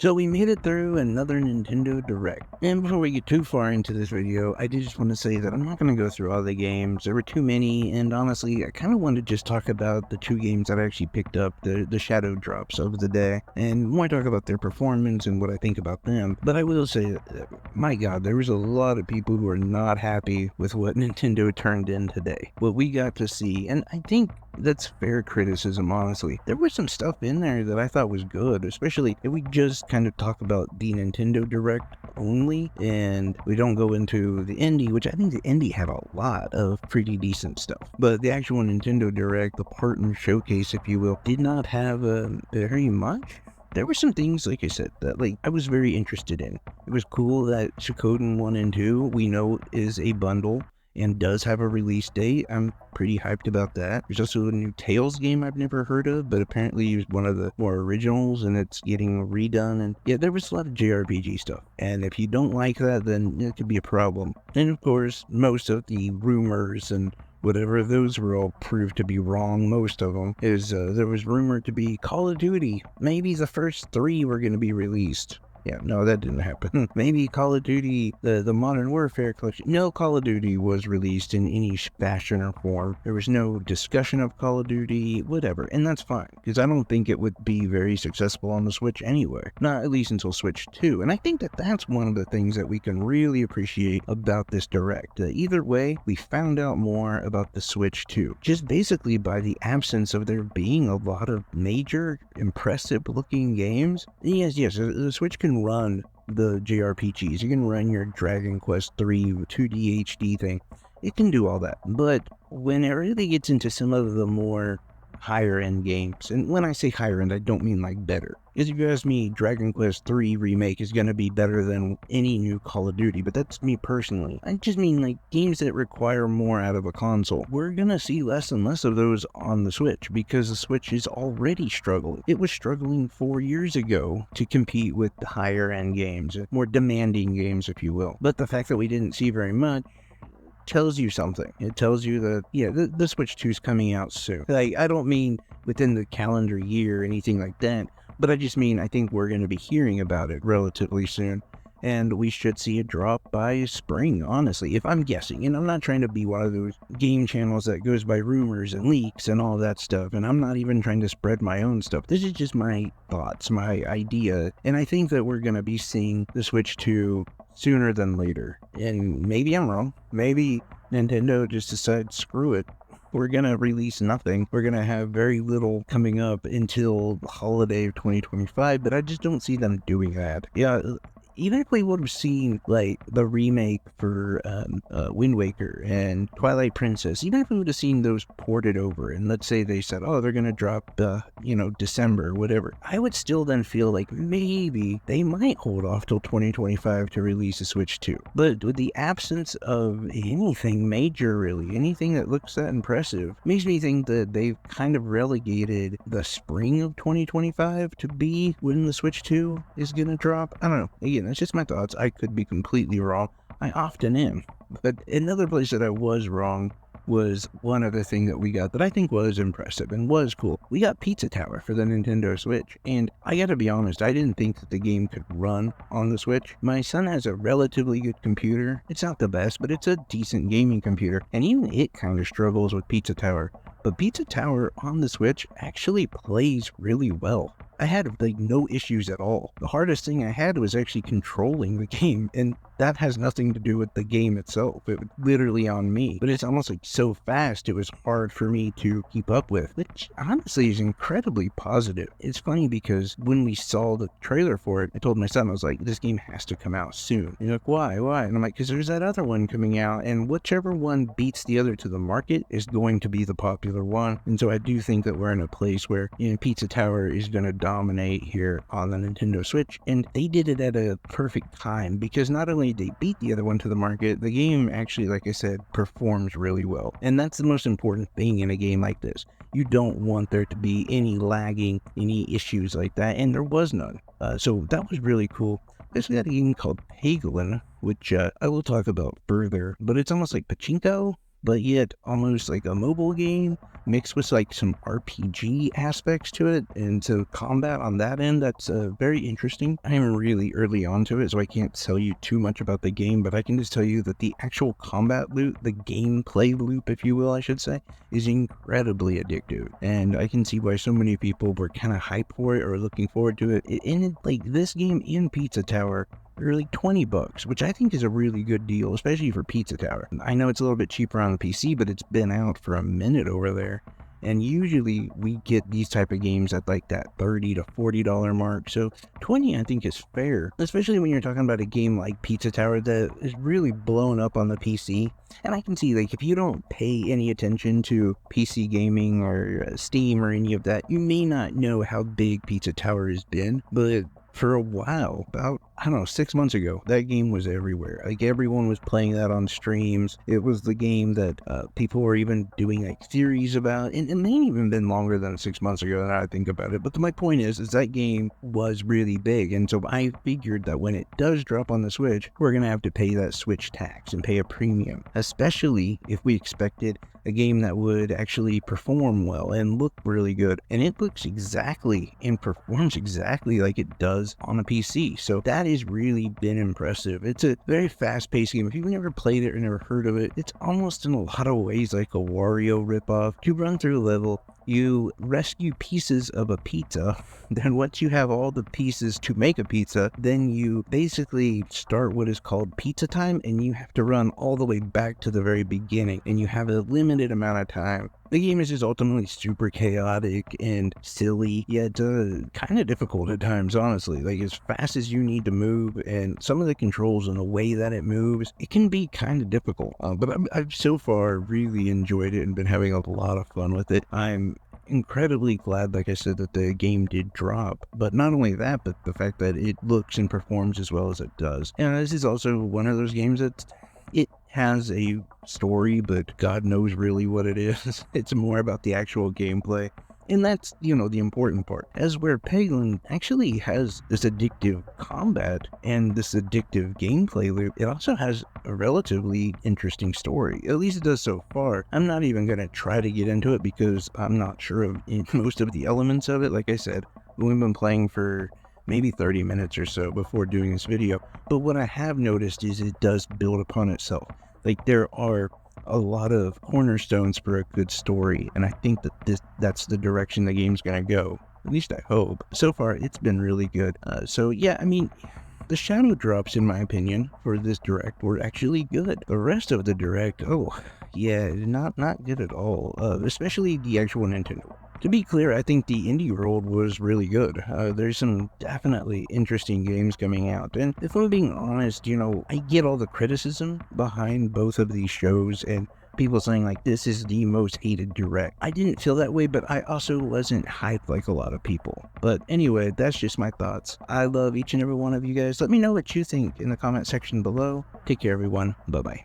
So we made it through another Nintendo Direct. And before we get too far into this video, I did just want to say that I'm not going to go through all the games. There were too many, and honestly, I kind of wanted to just talk about the two games that I actually picked up, the shadow drops of the day, and more talk about their performance and what I think about them. But I will say, my god, there was a lot of people who are not happy with what Nintendo turned in today. What we got to see, and I think that's fair criticism, honestly. There was some stuff in there that I thought was good, especially if we just kind of talk about the Nintendo Direct only, and we don't go into the indie, which I think the indie had a lot of pretty decent stuff. But the actual Nintendo Direct, the partner showcase, if you will, did not have very much. There were some things, like I said, that I was very interested in. It was cool that Suikoden 1 and 2, we know, is a bundle and does have a release date. I'm pretty hyped about that. There's also a new Tales game I've never heard of, but apparently it's one of the more originals, and it's getting redone. And yeah, there was a lot of JRPG stuff. And if you don't like that, then it could be a problem. And of course, most of the rumors and whatever, those were all proved to be wrong. Most of them is there was rumored to be Call of Duty. Maybe the first 3 were going to be released. Yeah, no, that didn't happen. Maybe Call of Duty, the Modern Warfare collection. No Call of Duty was released in any fashion or form. There was no discussion of Call of Duty, whatever. And that's fine, because I don't think it would be very successful on the Switch anyway. Not at least until Switch 2. And I think that that's one of the things that we can really appreciate about this Direct. Either way, we found out more about the Switch 2. Just basically by the absence of there being a lot of major, impressive-looking games. Yes, the Switch can run the JRPGs. You can run your Dragon Quest 3 2D HD thing. It can do all that. But when it really gets into some of the more higher end games, and when I say higher end, I don't mean like better. Because if you ask me, Dragon Quest 3 Remake is going to be better than any new Call of Duty, but that's me personally. I just mean like games that require more out of a console. We're going to see less and less of those on the Switch, because the Switch is already struggling. It was struggling 4 years ago to compete with the higher end games, more demanding games, if you will. But the fact that we didn't see very much tells you something. It tells you that, yeah, the Switch 2 is coming out soon. I don't mean within the calendar year or anything like that, but I just mean I think we're going to be hearing about it relatively soon, and we should see a drop by spring, honestly, if I'm guessing. And I'm not trying to be one of those game channels that goes by rumors and leaks and all that stuff, and I'm not even trying to spread my own stuff. This is just my thoughts, my idea, and I think that we're going to be seeing the Switch 2 sooner than later. And maybe I'm wrong. Maybe Nintendo just decides, screw it, we're going to release nothing. We're going to have very little coming up until the holiday of 2025, but I just don't see them doing that. Yeah, even if we would have seen like the remake for Wind Waker and Twilight Princess, even if we would have seen those ported over, and let's say they said, oh, they're going to drop, December or whatever, I would still then feel like maybe they might hold off till 2025 to release a Switch 2. But with the absence of anything major, really, anything that looks that impressive, makes me think that they've kind of relegated the spring of 2025 to be when the Switch 2 is going to drop. I don't know. Again, that's just my thoughts. I could be completely wrong. I often am. But another place that I was wrong was one other thing that we got that I think was impressive and was cool. We got Pizza Tower for the Nintendo Switch, and I gotta be honest, I didn't think that the game could run on the Switch. My son has a relatively good computer. It's not the best, but it's a decent gaming computer, and even it kind of struggles with Pizza Tower. But Pizza Tower on the Switch actually plays really well. I had no issues at all. The hardest thing I had was actually controlling the game, and that has nothing to do with the game itself. It was literally on me. But it's almost so fast, it was hard for me to keep up with, which honestly is incredibly positive. It's funny because when we saw the trailer for it, I told my son, I was like, this game has to come out soon. And he's like, why? And I'm like, because there's that other one coming out, and whichever one beats the other to the market is going to be the popular one. And so I do think that we're in a place where, Pizza Tower is going to dominate here on the Nintendo Switch, and they did it at a perfect time, because not only did they beat the other one to the market, the game actually, like I said, performs really well. And that's the most important thing in a game like this. You don't want there to be any lagging, any issues like that, and there was none. So that was really cool. There's got a game called Paglin, which I will talk about further, but it's almost like pachinko, but yet almost like a mobile game mixed with like some RPG aspects to it, and so combat on that end, that's very interesting. I am really early onto it, so I can't tell you too much about the game, but I can just tell you that the actual combat loop, the gameplay loop, if you will, I should say, is incredibly addictive, and I can see why so many people were kind of hyped for it or looking forward to it. And like this game in Pizza Tower are like $20, which I think is a really good deal, especially for Pizza Tower. I know it's a little bit cheaper on the PC, but it's been out for a minute over there. And usually we get these type of games at like that $30 to $40 mark. So 20 I think is fair, especially when you're talking about a game like Pizza Tower that is really blown up on the PC. And I can see like if you don't pay any attention to PC gaming or Steam or any of that, you may not know how big Pizza Tower has been, but for a while, about, I don't know, 6 months ago, that game was everywhere. Like, everyone was playing that on streams. It was the game that people were even doing, like, theories about. And it may even been longer than 6 months ago, now I think about it. But my point is that game was really big. And so I figured that when it does drop on the Switch, we're going to have to pay that Switch tax and pay a premium. Especially if we expected a game that would actually perform well and look really good. And it looks exactly and performs exactly like it does on a PC. So that has really been impressive. It's a very fast-paced game. If you've never played it or never heard of it, it's almost in a lot of ways like a Wario ripoff. You run through a level, you rescue pieces of a pizza, then once you have all the pieces to make a pizza, then you basically start what is called pizza time, and you have to run all the way back to the very beginning, and you have a limited amount of time. The game is just ultimately super chaotic and silly, yet kind of difficult at times, honestly. Like, as fast as you need to move, and some of the controls and the way that it moves, it can be kind of difficult. But I've so far really enjoyed it and been having a lot of fun with it. I'm incredibly glad, like I said, that the game did drop. But not only that, but the fact that it looks and performs as well as it does. And this is also one of those games that it has a story, but God knows really what it is. It's more about the actual gameplay. And that's, the important part. As where Peglin actually has this addictive combat and this addictive gameplay loop, it also has a relatively interesting story. At least it does so far. I'm not even going to try to get into it because I'm not sure of most of the elements of it. Like I said, we've been playing for maybe 30 minutes or so before doing this video. But what I have noticed is it does build upon itself. Like, there are a lot of cornerstones for a good story, and I think that that's the direction the game's gonna go. At least I hope. So far, it's been really good. So yeah, I mean, the shadow drops, in my opinion, for this direct were actually good. The rest of the direct, oh yeah, not good at all. Especially the actual Nintendo. To be clear, I think the indie world was really good. There's some definitely interesting games coming out. And if I'm being honest, I get all the criticism behind both of these shows and people saying like, this is the most hated direct. I didn't feel that way, but I also wasn't hyped like a lot of people. But anyway, that's just my thoughts. I love each and every one of you guys. Let me know what you think in the comment section below. Take care, everyone. Bye-bye.